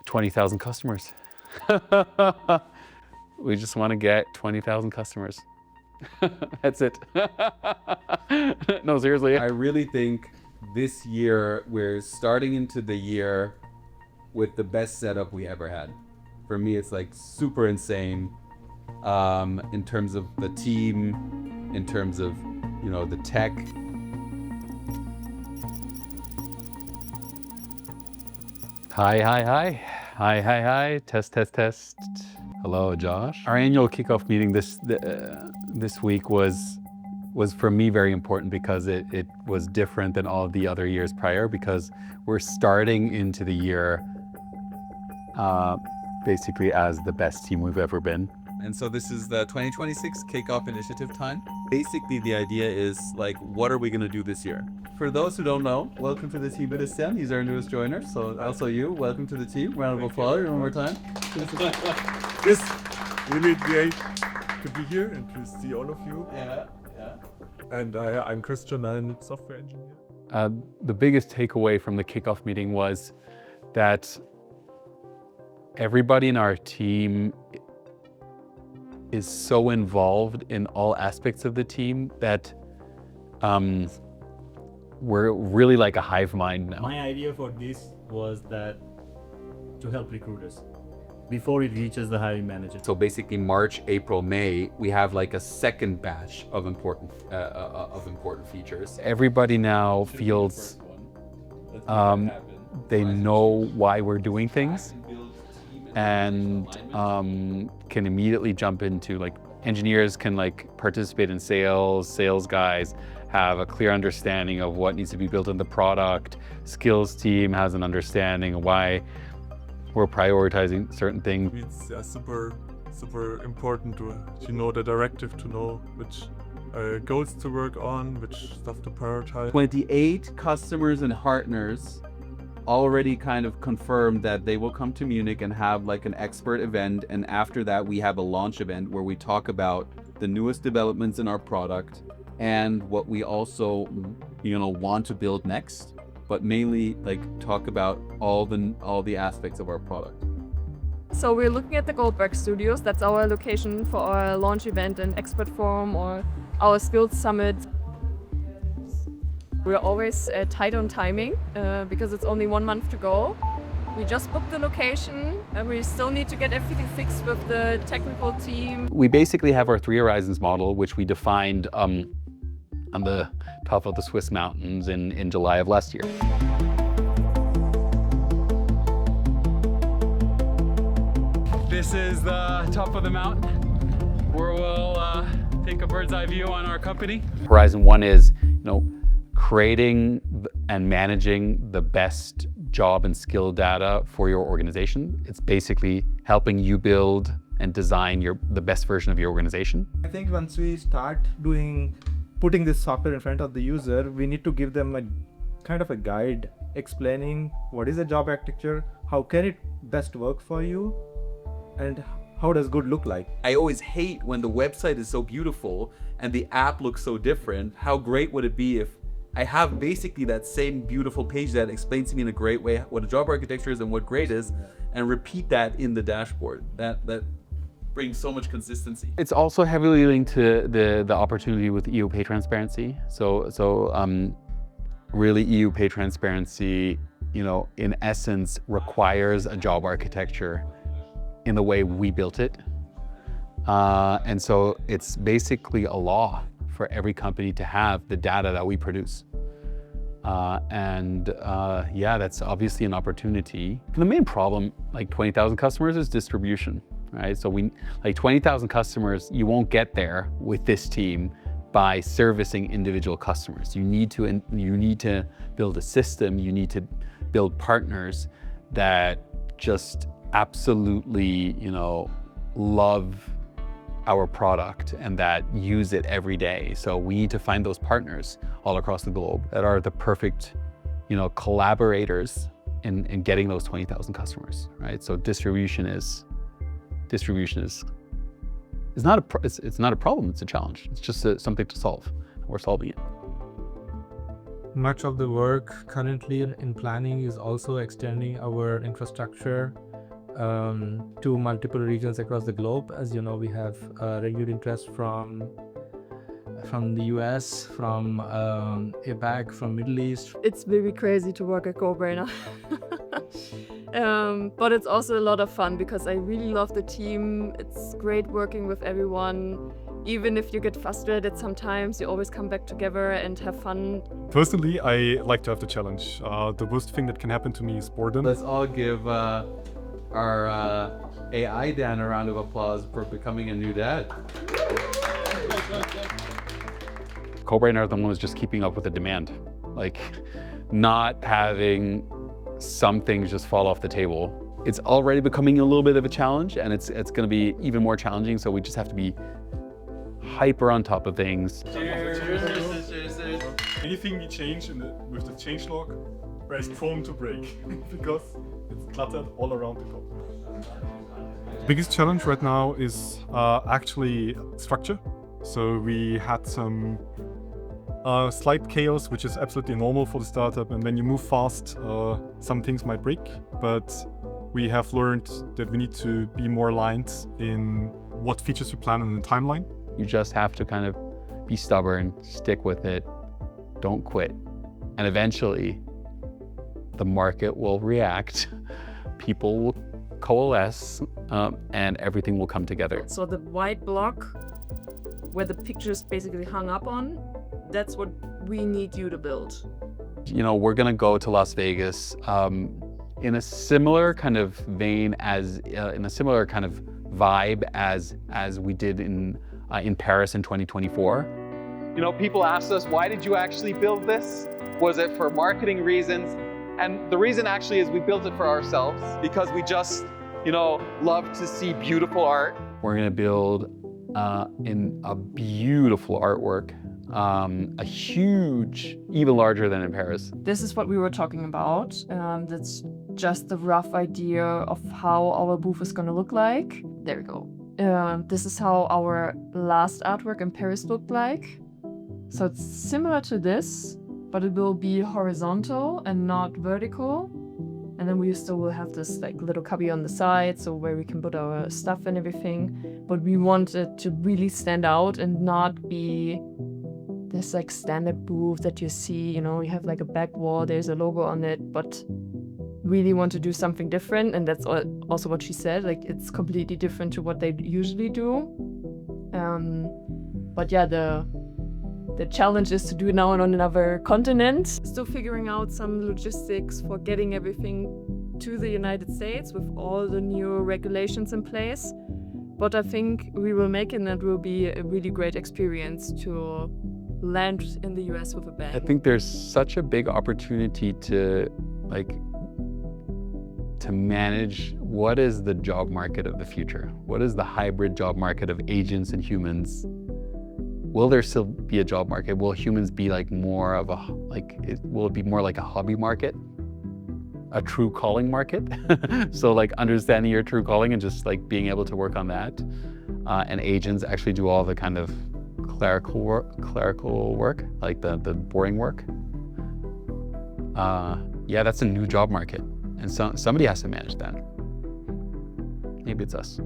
20,000 customers. We just want to get 20,000 customers. That's it. No, seriously. I really think this year we're starting into the year with the best setup we ever had. For me, it's like super insane in terms of the team, in terms of, you know, the tech. Hi. Test. Hello, Josh. Our annual kickoff meeting this week was for me very important because it was different than all of the other years prior, because we're starting into the year basically as the best team we've ever been. And so this is the 2026 Kickoff Initiative time. Basically, the idea is like, what are we going to do this year? For those who don't know, welcome to the team with Sam. He's our newest joiner. So also you, welcome to the team. Round of applause one more time. It's really great to be here and to see all of you. Yeah. And I'm Christian, I'm a software engineer. The biggest takeaway from the kickoff meeting was that everybody in our team is so involved in all aspects of the team that we're really like a hive mind now. My idea for this was that to help recruiters before it reaches the hiring manager. So basically March, April, May, we have like a second batch of important features. Everybody now feels they know why we're doing things, and can immediately jump into, like, engineers can like participate in sales guys have a clear understanding of what needs to be built in the product, skills team has an understanding of why we're prioritizing certain things. It's super important to know the directive, to know which goals to work on, which stuff to prioritize. 28 customers and partners already kind of confirmed that they will come to Munich and have like an expert event, and after that we have a launch event where we talk about the newest developments in our product and what we also, you know, want to build next, but mainly like talk about all the aspects of our product. So we're looking at the Goldberg Studios. That's our location for our launch event and expert forum or our skills summit. We're always tight on timing because it's only 1 month to go. We just booked the location and we still need to get everything fixed with the technical team. We basically have our 3 Horizons model, which we defined on the top of the Swiss mountains in July of last year. This is the top of the mountain where we'll take a bird's eye view on our company. Horizon 1 is, you know, creating and managing the best job and skill data for your organization. It's basically helping you build and design the best version of your organization. I think once we start putting this software in front of the user, we need to give them a kind of a guide explaining what is a job architecture, how can it best work for you, and how does good look like. I always hate when the website is so beautiful and the app looks so different. How great would it be if I have basically that same beautiful page that explains to me in a great way what a job architecture is and what great is, and repeat that in the dashboard. That brings so much consistency. It's also heavily linked to the opportunity with EU pay transparency. So really EU pay transparency, you know, in essence requires a job architecture in the way we built it. And so it's basically a law for every company to have the data that we produce. Yeah, that's obviously an opportunity. The main problem, like 20,000 customers, is distribution, right? So like 20,000 customers, you won't get there with this team by servicing individual customers. You need to build a system, you need to build partners that just absolutely, you know, love our product and that use it every day. So we need to find those partners all across the globe that are the perfect, you know, collaborators in getting those 20,000 customers, right? So distribution is not a problem, it's a challenge. It's just something to solve. We're solving it. Much of the work currently in planning is also extending our infrastructure to multiple regions across the globe. As you know, we have renewed interest from the US, from APAC, from Middle East. It's very crazy to work at Cobrainer. But it's also a lot of fun because I really love the team. It's great working with everyone. Even if you get frustrated sometimes, you always come back together and have fun. Personally, I like to have the challenge. The worst thing that can happen to me is boredom. Let's all give our AI Dan a round of applause for becoming a new dad. Cobrainer are the ones just keeping up with the demand, like not having some things just fall off the table. It's already becoming a little bit of a challenge, and it's going to be even more challenging. So we just have to be hyper on top of things. Anything we change with the changelog, there is prone to break because it's cluttered all around the code. The biggest challenge right now is actually structure. So we had some slight chaos, which is absolutely normal for the startup. And when you move fast, some things might break. But we have learned that we need to be more aligned in what features we plan on the timeline. You just have to kind of be stubborn, stick with it, don't quit. And eventually the market will react, people will coalesce, and everything will come together. So the white block where the pictures basically hung up on, that's what we need you to build. You know, we're gonna go to Las Vegas in a similar kind of vein as, in a similar kind of vibe as we did in Paris in 2024. You know, people asked us, why did you actually build this? Was it for marketing reasons? And the reason actually is we built it for ourselves because we just, you know, love to see beautiful art. We're gonna build in a beautiful artwork, a huge, even larger than in Paris. This is what we were talking about. That's just the rough idea of how our booth is gonna look like. There we go. This is how our last artwork in Paris looked like. So it's similar to this, but it will be horizontal and not vertical. And then we still will have this like little cubby on the side, so where we can put our stuff and everything. But we want it to really stand out and not be this like standard booth that you see, you know, you have like a back wall, there's a logo on it, but really want to do something different. And that's also what she said, like it's completely different to what they usually do. But yeah, the challenge is to do it now on another continent. Still figuring out some logistics for getting everything to the United States with all the new regulations in place. But I think we will make it, and it will be a really great experience to land in the US with a bang. I think there's such a big opportunity to manage what is the job market of the future? What is the hybrid job market of agents and humans? Will there still be a job market? Will humans be like more of a, will it be more like a hobby market? A true calling market? So like understanding your true calling and just like being able to work on that. And agents actually do all the kind of clerical work, like the boring work. Yeah, that's a new job market. And so somebody has to manage that. Maybe it's us.